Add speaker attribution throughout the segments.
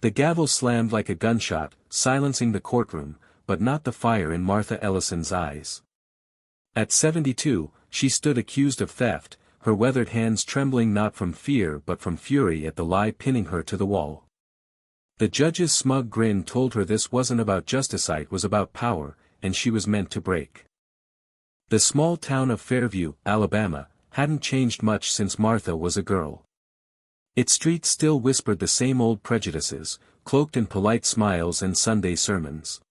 Speaker 1: The gavel slammed like a gunshot, silencing the courtroom, but not the fire in Martha Ellison's eyes. At 72, she stood accused of theft, her weathered hands trembling not from fear but from fury at the lie pinning her to the wall. The judge's smug grin told her this wasn't about justice, it was about power, and she was meant to break. The small town of Fairview, Alabama, hadn't changed much since Martha was a girl. Its streets still whispered the same old prejudices, cloaked in polite smiles and Sunday sermons.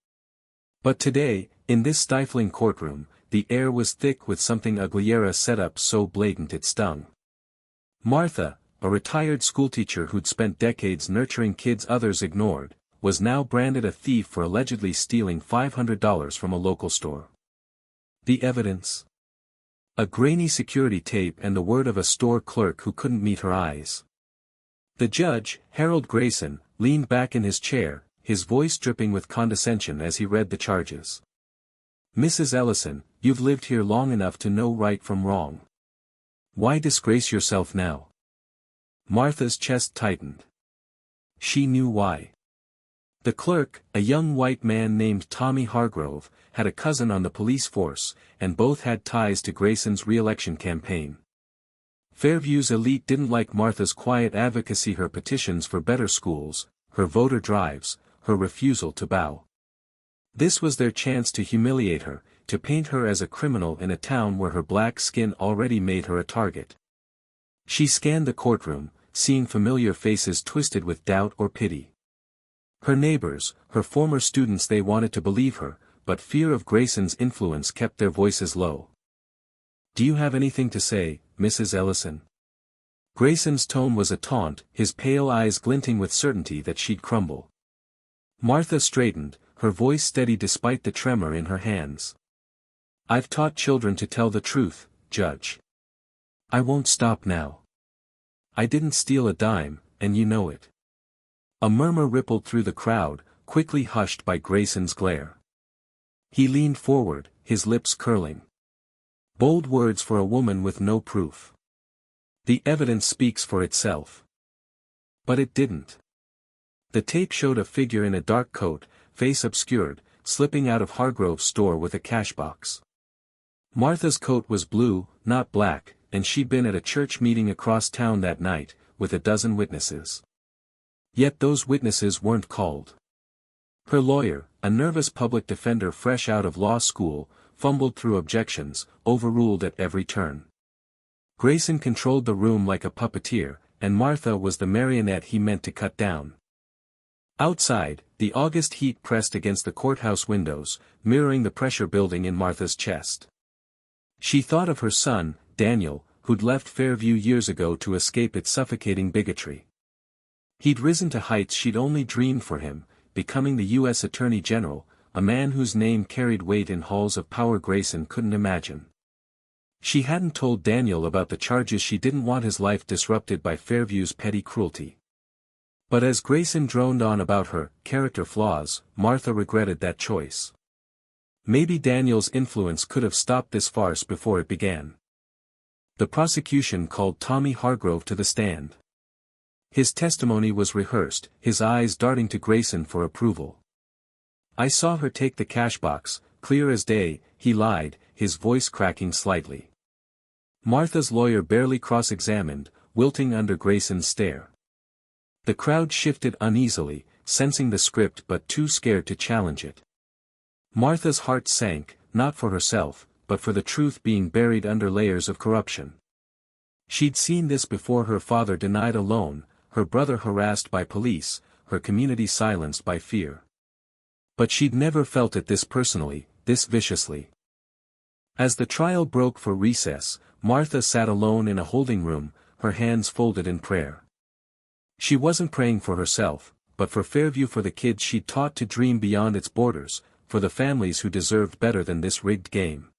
Speaker 1: But today, in this stifling courtroom, the air was thick with something uglier set up so blatant it stung. Martha, a retired schoolteacher who'd spent decades nurturing kids others ignored, was now branded a thief for allegedly stealing $500 from a local store. The evidence? A grainy security tape and the word of a store clerk who couldn't meet her eyes. The judge, Harold Grayson, leaned back in his chair, his voice dripping with condescension as he read the charges. "Mrs. Ellison, you've lived here long enough to know right from wrong. Why disgrace yourself now?" Martha's chest tightened. She knew why. The clerk, a young white man named Tommy Hargrove, had a cousin on the police force, and both had ties to Grayson's re-election campaign. Fairview's elite didn't like Martha's quiet advocacy, her petitions for better schools, her voter drives, her refusal to bow. This was their chance to humiliate her, to paint her as a criminal in a town where her black skin already made her a target. She scanned the courtroom, seeing familiar faces twisted with doubt or pity. Her neighbors, her former students, they wanted to believe her, but fear of Grayson's influence kept their voices low. "Do you have anything to say, Mrs. Ellison?" Grayson's tone was a taunt, his pale eyes glinting with certainty that she'd crumble. Martha straightened, her voice steady despite the tremor in her hands. "I've taught children to tell the truth, Judge. I won't stop now. I didn't steal a dime, and you know it." A murmur rippled through the crowd, quickly hushed by Grayson's glare. He leaned forward, his lips curling. Bold words for a woman with no proof. The evidence speaks for itself. But it didn't. The tape showed a figure in a dark coat, face obscured, slipping out of Hargrove's store with a cash box. Martha's coat was blue, not black, and she'd been at a church meeting across town that night, with a dozen witnesses. Yet those witnesses weren't called. Her lawyer, a nervous public defender fresh out of law school, fumbled through objections, overruled at every turn. Grayson controlled the room like a puppeteer, and Martha was the marionette he meant to cut down. Outside, the August heat pressed against the courthouse windows, mirroring the pressure building in Martha's chest. She thought of her son, Daniel, who'd left Fairview years ago to escape its suffocating bigotry. He'd risen to heights she'd only dreamed for him, becoming the U.S. Attorney General, a man whose name carried weight in halls of power Grayson couldn't imagine. She hadn't told Daniel about the charges. She didn't want his life disrupted by Fairview's petty cruelty. But as Grayson droned on about her character flaws, Martha regretted that choice. Maybe Daniel's influence could have stopped this farce before it began. The prosecution called Tommy Hargrove to the stand. His testimony was rehearsed, his eyes darting to Grayson for approval. "I saw her take the cash box, clear as day," he lied, his voice cracking slightly. Martha's lawyer barely cross-examined, wilting under Grayson's stare. The crowd shifted uneasily, sensing the script but too scared to challenge it. Martha's heart sank, not for herself, but for the truth being buried under layers of corruption. She'd seen this before: her father denied a loan, her brother harassed by police, her community silenced by fear. But she'd never felt it this personally, this viciously. As the trial broke for recess, Martha sat alone in a holding room, her hands folded in prayer. She wasn't praying for herself, but for Fairview, for the kids she'd taught to dream beyond its borders, for the families who deserved better than this rigged game.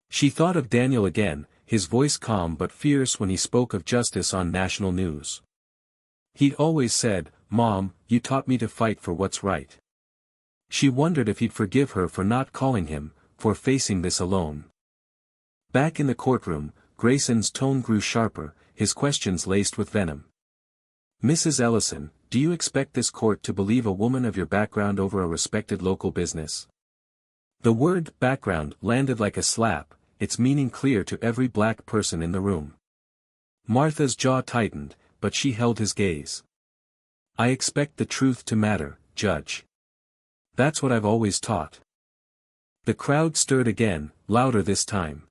Speaker 1: She thought of Daniel again, his voice calm but fierce when he spoke of justice on national news. He'd always said, "Mom, you taught me to fight for what's right." She wondered if he'd forgive her for not calling him, for facing this alone. Back in the courtroom, Grayson's tone grew sharper, his questions laced with venom. Mrs. Ellison, do you expect this court to believe a woman of your background over a respected local business? The word background landed like a slap, its meaning clear to every black person in the room. Martha's jaw tightened, but she held his gaze. I expect the truth to matter, Judge. That's what I've always taught. The crowd stirred again, louder this time.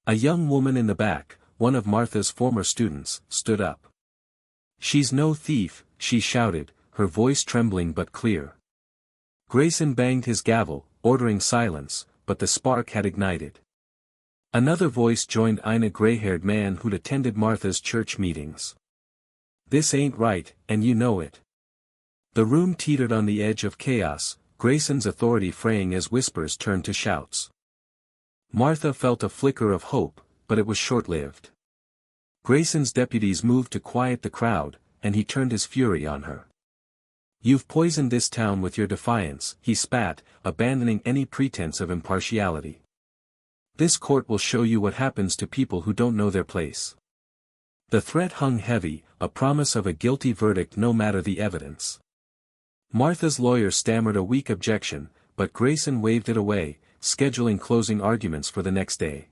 Speaker 1: A young woman in the back, one of Martha's former students, stood up. She's no thief, she shouted, her voice trembling but clear. Grayson banged his gavel, ordering silence, but the spark had ignited. Another voice joined in, a gray-haired man who'd attended Martha's church meetings. This ain't right, and you know it. The room teetered on the edge of chaos, Grayson's authority fraying as whispers turned to shouts. Martha felt a flicker of hope, but it was short-lived. Grayson's deputies moved to quiet the crowd, and he turned his fury on her. You've poisoned this town with your defiance, he spat, abandoning any pretense of impartiality. This court will show you what happens to people who don't know their place. The threat hung heavy, a promise of a guilty verdict no matter the evidence. Martha's lawyer stammered a weak objection, but Grayson waved it away, scheduling closing arguments for the next day.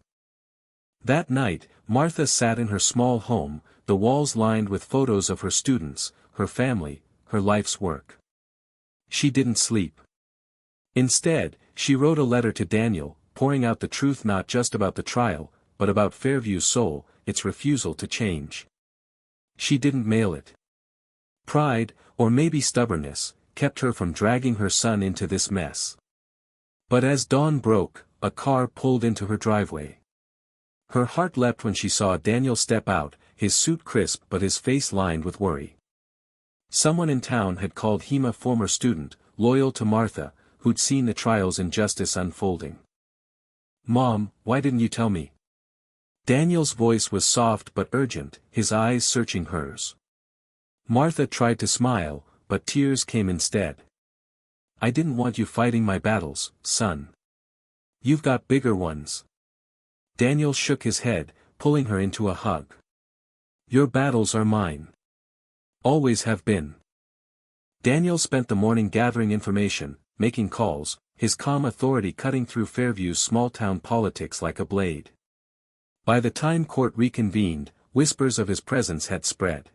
Speaker 1: That night, Martha sat in her small home, the walls lined with photos of her students, her family, her life's work. She didn't sleep. Instead, she wrote a letter to Daniel, pouring out the truth not just about the trial, but about Fairview's soul, its refusal to change. She didn't mail it. Pride, or maybe stubbornness, kept her from dragging her son into this mess. But as dawn broke, a car pulled into her driveway. Her heart leapt when she saw Daniel step out, his suit crisp but his face lined with worry. Someone in town had called him a former student, loyal to Martha, who'd seen the trial's injustice unfolding. Mom, why didn't you tell me? Daniel's voice was soft but urgent, his eyes searching hers. Martha tried to smile, but tears came instead. I didn't want you fighting my battles, son. You've got bigger ones. Daniel shook his head, pulling her into a hug. Your battles are mine. Always have been. Daniel spent the morning gathering information, making calls, his calm authority cutting through Fairview's small-town politics like a blade. By the time court reconvened, whispers of his presence had spread.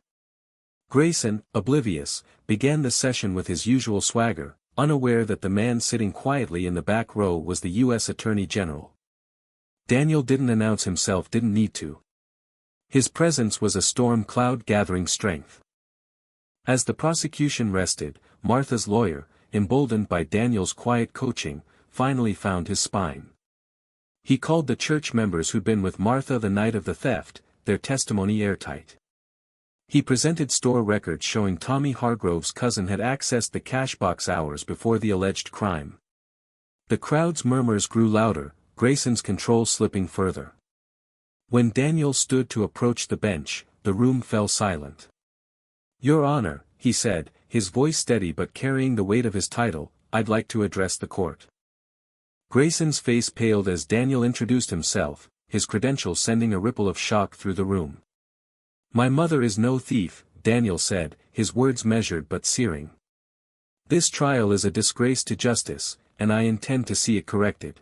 Speaker 1: Grayson, oblivious, began the session with his usual swagger, unaware that the man sitting quietly in the back row was the U.S. Attorney General. Daniel didn't announce himself, didn't need to. His presence was a storm cloud gathering strength. As the prosecution rested, Martha's lawyer, emboldened by Daniel's quiet coaching, finally found his spine. He called the church members who'd been with Martha the night of the theft, their testimony airtight. He presented store records showing Tommy Hargrove's cousin had accessed the cash box hours before the alleged crime. The crowd's murmurs grew louder, Grayson's control slipping further. When Daniel stood to approach the bench, the room fell silent. Your Honor, he said, his voice steady but carrying the weight of his title, I'd like to address the court. Grayson's face paled as Daniel introduced himself, his credentials sending a ripple of shock through the room. My mother is no thief, Daniel said, his words measured but searing. This trial is a disgrace to justice, and I intend to see it corrected.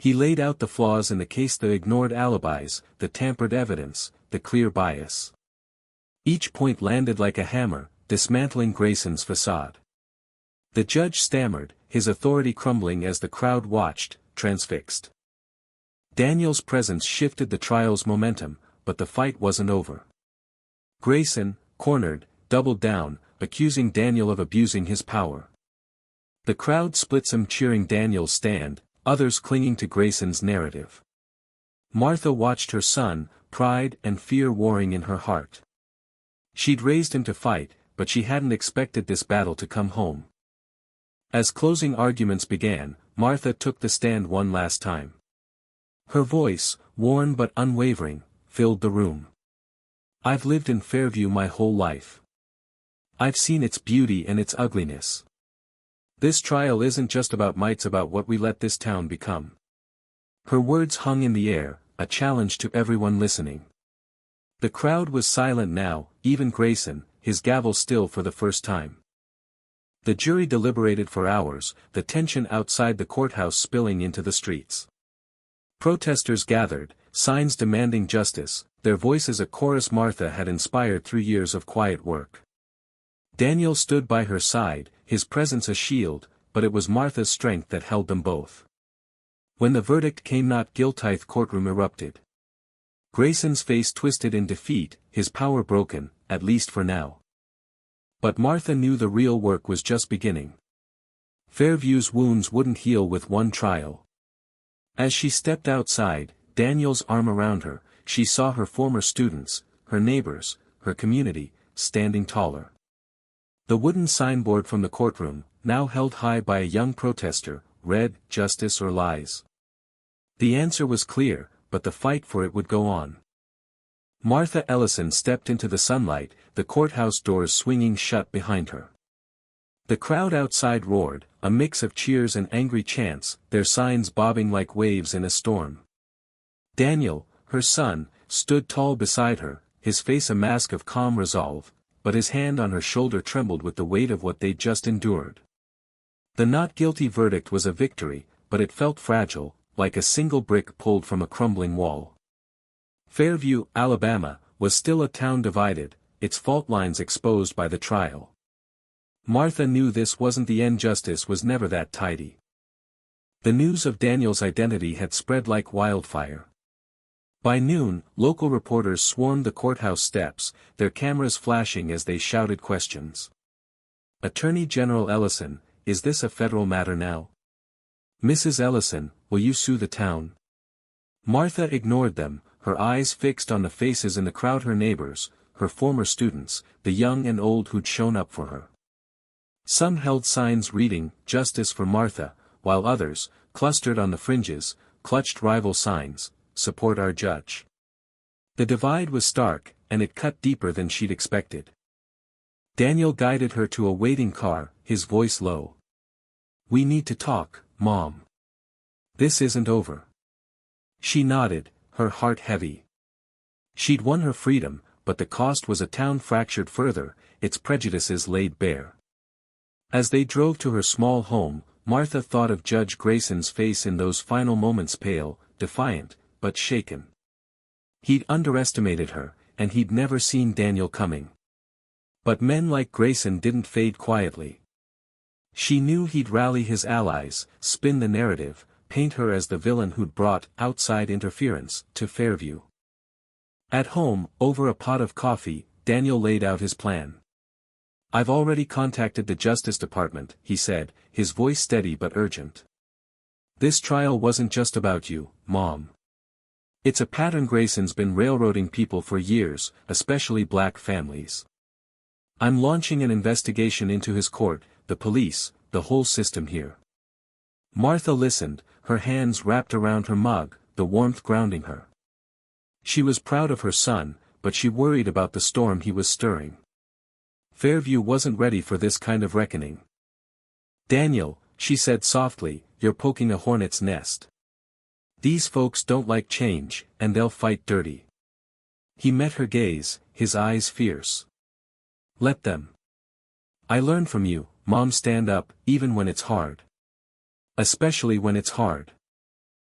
Speaker 1: He laid out the flaws in the case: the ignored alibis, the tampered evidence, the clear bias. Each point landed like a hammer, dismantling Grayson's facade. The judge stammered, his authority crumbling as the crowd watched, transfixed. Daniel's presence shifted the trial's momentum, but the fight wasn't over. Grayson, cornered, doubled down, accusing Daniel of abusing his power. The crowd split, some cheering Daniel's stand, others clinging to Grayson's narrative. Martha watched her son, pride and fear warring in her heart. She'd raised him to fight, but she hadn't expected this battle to come home. As closing arguments began, Martha took the stand one last time. Her voice, worn but unwavering, filled the room. I've lived in Fairview my whole life. I've seen its beauty and its ugliness. This trial isn't just about might, it's about what we let this town become. Her words hung in the air, a challenge to everyone listening. The crowd was silent now, even Grayson, his gavel still for the first time. The jury deliberated for hours, the tension outside the courthouse spilling into the streets. Protesters gathered, signs demanding justice, their voices a chorus Martha had inspired through years of quiet work. Daniel stood by her side, his presence a shield, but it was Martha's strength that held them both. When the verdict came not guilty, the courtroom erupted. Grayson's face twisted in defeat, his power broken, at least for now. But Martha knew the real work was just beginning. Fairview's wounds wouldn't heal with one trial. As she stepped outside, Daniel's arm around her, she saw her former students, her neighbors, her community, standing taller. The wooden signboard from the courtroom, now held high by a young protester, read, "Justice or Lies." The answer was clear, but the fight for it would go on. Martha Ellison stepped into the sunlight, the courthouse doors swinging shut behind her. The crowd outside roared, a mix of cheers and angry chants, their signs bobbing like waves in a storm. Daniel, her son, stood tall beside her, his face a mask of calm resolve, but his hand on her shoulder trembled with the weight of what they'd just endured. The not guilty verdict was a victory, but it felt fragile, like a single brick pulled from a crumbling wall. Fairview, Alabama, was still a town divided, its fault lines exposed by the trial. Martha knew this wasn't the end. Justice was never that tidy. The news of Daniel's identity had spread like wildfire. By noon, local reporters swarmed the courthouse steps, their cameras flashing as they shouted questions. Attorney General Ellison, is this a federal matter now? Mrs. Ellison, will you sue the town? Martha ignored them, her eyes fixed on the faces in the crowd, her neighbors, her former students, the young and old who'd shown up for her. Some held signs reading, "Justice for Martha," while others, clustered on the fringes, clutched rival signs, "Support our judge." The divide was stark, and it cut deeper than she'd expected. Daniel guided her to a waiting car, his voice low. "We need to talk, Mom. This isn't over." She nodded, her heart heavy. She'd won her freedom, but the cost was a town fractured further, its prejudices laid bare. As they drove to her small home, Martha thought of Judge Grayson's face in those final moments, pale, defiant, but shaken. He'd underestimated her, and he'd never seen Daniel coming. But men like Grayson didn't fade quietly. She knew he'd rally his allies, spin the narrative, paint her as the villain who'd brought outside interference to Fairview. At home, over a pot of coffee, Daniel laid out his plan. "I've already contacted the Justice Department," he said, his voice steady but urgent. "This trial wasn't just about you, Mom. It's a pattern. Grayson's been railroading people for years, especially black families. I'm launching an investigation into his court, the police, the whole system here." Martha listened, her hands wrapped around her mug, the warmth grounding her. She was proud of her son, but she worried about the storm he was stirring. Fairview wasn't ready for this kind of reckoning. "Daniel," she said softly, "you're poking a hornet's nest. These folks don't like change, and they'll fight dirty." He met her gaze, his eyes fierce. "Let them. I learn from you, Mom. Stand up, even when it's hard. Especially when it's hard."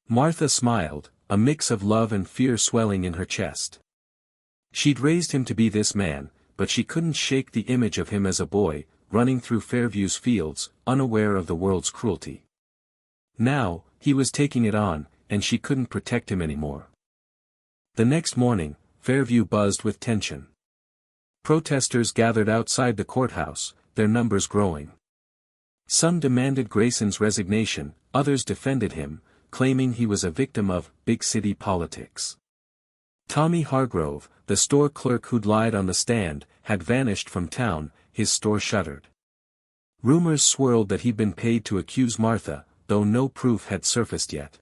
Speaker 1: Martha smiled, a mix of love and fear swelling in her chest. She'd raised him to be this man, but she couldn't shake the image of him as a boy, running through Fairview's fields, unaware of the world's cruelty. Now, he was taking it on, and she couldn't protect him anymore. The next morning, Fairview buzzed with tension. Protesters gathered outside the courthouse, their numbers growing. Some demanded Grayson's resignation, others defended him, claiming he was a victim of big city politics. Tommy Hargrove, the store clerk who'd lied on the stand, had vanished from town, his store shuttered. Rumors swirled that he'd been paid to accuse Martha, though no proof had surfaced yet.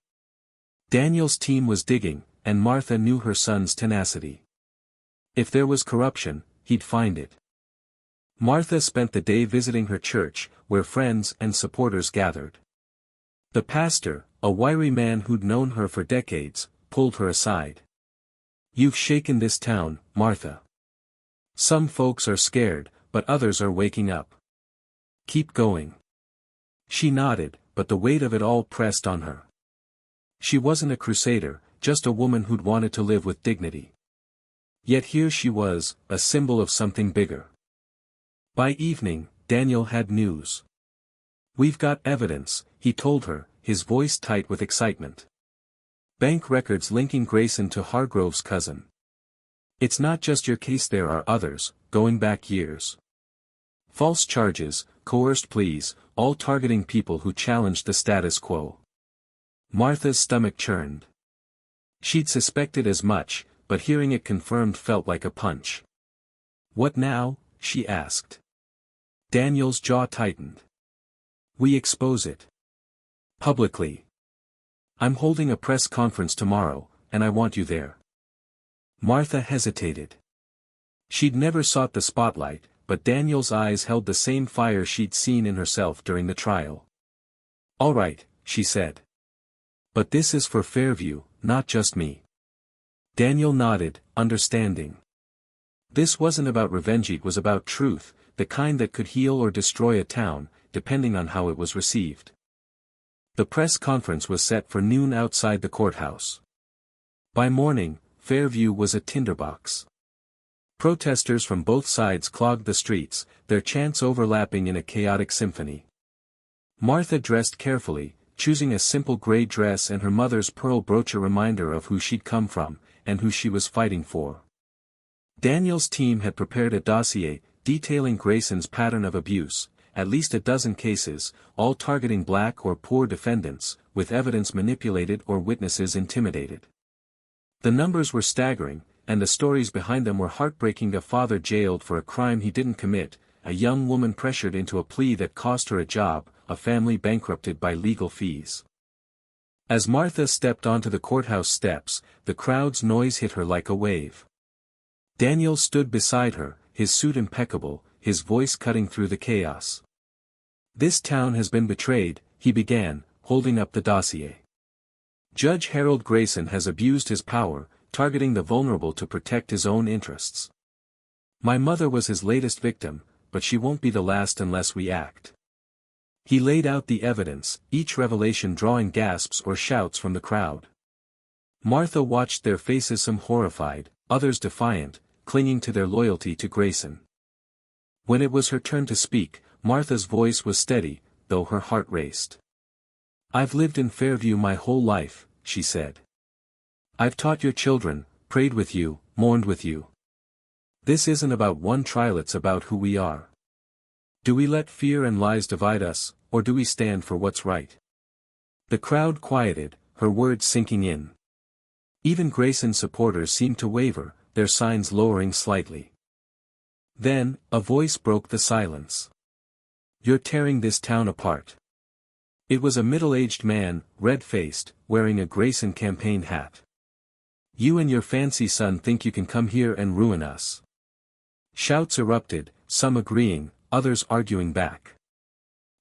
Speaker 1: Daniel's team was digging, and Martha knew her son's tenacity. If there was corruption, he'd find it. Martha spent the day visiting her church, where friends and supporters gathered. The pastor, a wiry man who'd known her for decades, pulled her aside. "You've shaken this town, Martha. Some folks are scared, but others are waking up. Keep going. She nodded, but the weight of it all pressed on her. She wasn't a crusader, just a woman who'd wanted to live with dignity. Yet here she was, a symbol of something bigger. By evening, Daniel had news. "We've got evidence," he told her, his voice tight with excitement. "Bank records linking Grayson to Hargrove's cousin. It's not just your case, there are others, going back years. False charges, coerced pleas, all targeting people who challenged the status quo." Martha's stomach churned. She'd suspected as much, but hearing it confirmed felt like a punch. "What now?" she asked. Daniel's jaw tightened. "We expose it. Publicly. I'm holding a press conference tomorrow, and I want you there." Martha hesitated. She'd never sought the spotlight, but Daniel's eyes held the same fire she'd seen in herself during the trial. "All right," she said. "But this is for Fairview, not just me." Daniel nodded, understanding. This wasn't about revenge, it was about truth, the kind that could heal or destroy a town, depending on how it was received. The press conference was set for noon outside the courthouse. By morning, Fairview was a tinderbox. Protesters from both sides clogged the streets, their chants overlapping in a chaotic symphony. Martha dressed carefully, choosing a simple gray dress and her mother's pearl brooch, a reminder of who she'd come from, and who she was fighting for. Daniel's team had prepared a dossier, detailing Grayson's pattern of abuse, at least a dozen cases, all targeting black or poor defendants, with evidence manipulated or witnesses intimidated. The numbers were staggering, and the stories behind them were heartbreaking: a father jailed for a crime he didn't commit, a young woman pressured into a plea that cost her a job, a family bankrupted by legal fees. As Martha stepped onto the courthouse steps, the crowd's noise hit her like a wave. Daniel stood beside her, his suit impeccable, his voice cutting through the chaos. "This town has been betrayed," he began, holding up the dossier. "Judge Harold Grayson has abused his power, targeting the vulnerable to protect his own interests. My mother was his latest victim, but she won't be the last unless we act." He laid out the evidence, each revelation drawing gasps or shouts from the crowd. Martha watched, their faces some horrified, others defiant, clinging to their loyalty to Grayson. When it was her turn to speak, Martha's voice was steady, though her heart raced. "I've lived in Fairview my whole life," she said. "I've taught your children, prayed with you, mourned with you. This isn't about one trial, it's about who we are. Do we let fear and lies divide us, or do we stand for what's right?" The crowd quieted, her words sinking in. Even Grayson's supporters seemed to waver, their signs lowering slightly. Then, a voice broke the silence. "You're tearing this town apart." It was a middle-aged man, red-faced, wearing a Grayson campaign hat. "You and your fancy son think you can come here and ruin us." Shouts erupted, some agreeing, others arguing back.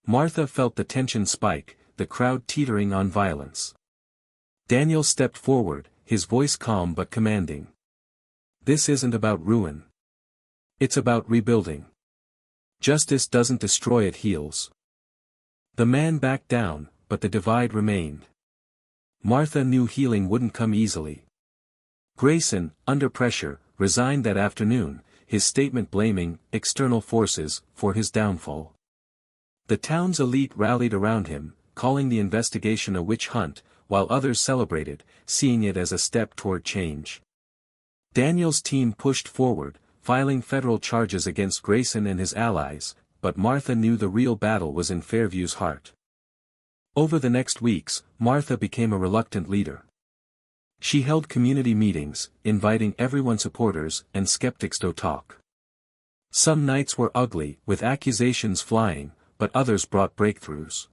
Speaker 1: Martha felt the tension spike, the crowd teetering on violence. Daniel stepped forward, his voice calm but commanding. "This isn't about ruin. It's about rebuilding. Justice doesn't destroy, it heals." The man backed down, but the divide remained. Martha knew healing wouldn't come easily. Grayson, under pressure, resigned that afternoon, his statement blaming external forces for his downfall. The town's elite rallied around him, calling the investigation a witch hunt, while others celebrated, seeing it as a step toward change. Daniel's team pushed forward, filing federal charges against Grayson and his allies, but Martha knew the real battle was in Fairview's heart. Over the next weeks, Martha became a reluctant leader. She held community meetings, inviting everyone, supporters and skeptics, to talk. Some nights were ugly, with accusations flying, but others brought breakthroughs.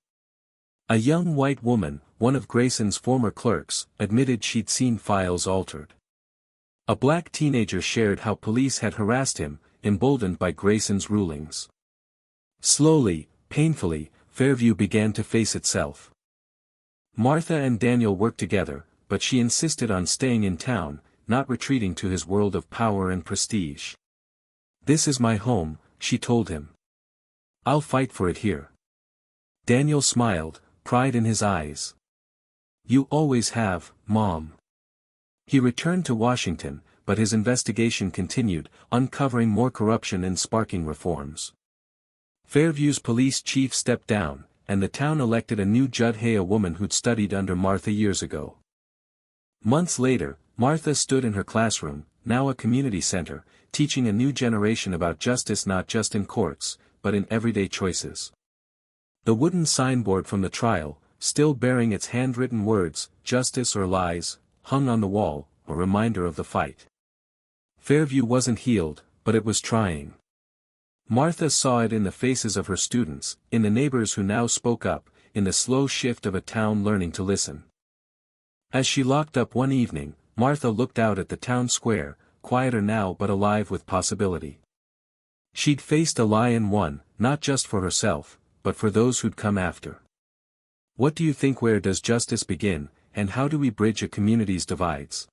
Speaker 1: A young white woman, one of Grayson's former clerks, admitted she'd seen files altered. A black teenager shared how police had harassed him, emboldened by Grayson's rulings. Slowly, painfully, Fairview began to face itself. Martha and Daniel worked together, but she insisted on staying in town, not retreating to his world of power and prestige. This is my home, she told him. I'll fight for it here. Daniel smiled, pride in his eyes. You always have, Mom. He returned to Washington, but his investigation continued, uncovering more corruption and sparking reforms. Fairview's police chief stepped down, and the town elected a new Judd Hay, a woman who'd studied under Martha years ago. Months later, Martha stood in her classroom, now a community center, teaching a new generation about justice not just in courts, but in everyday choices. The wooden signboard from the trial, still bearing its handwritten words, "Justice or Lies," hung on the wall, a reminder of the fight. Fairview wasn't healed, but it was trying. Martha saw it in the faces of her students, in the neighbors who now spoke up, in the slow shift of a town learning to listen. As she locked up one evening, Martha looked out at the town square, quieter now but alive with possibility. She'd faced a lie and won, not just for herself, but for those who'd come after. What do you think? Where does justice begin, and how do we bridge a community's divides?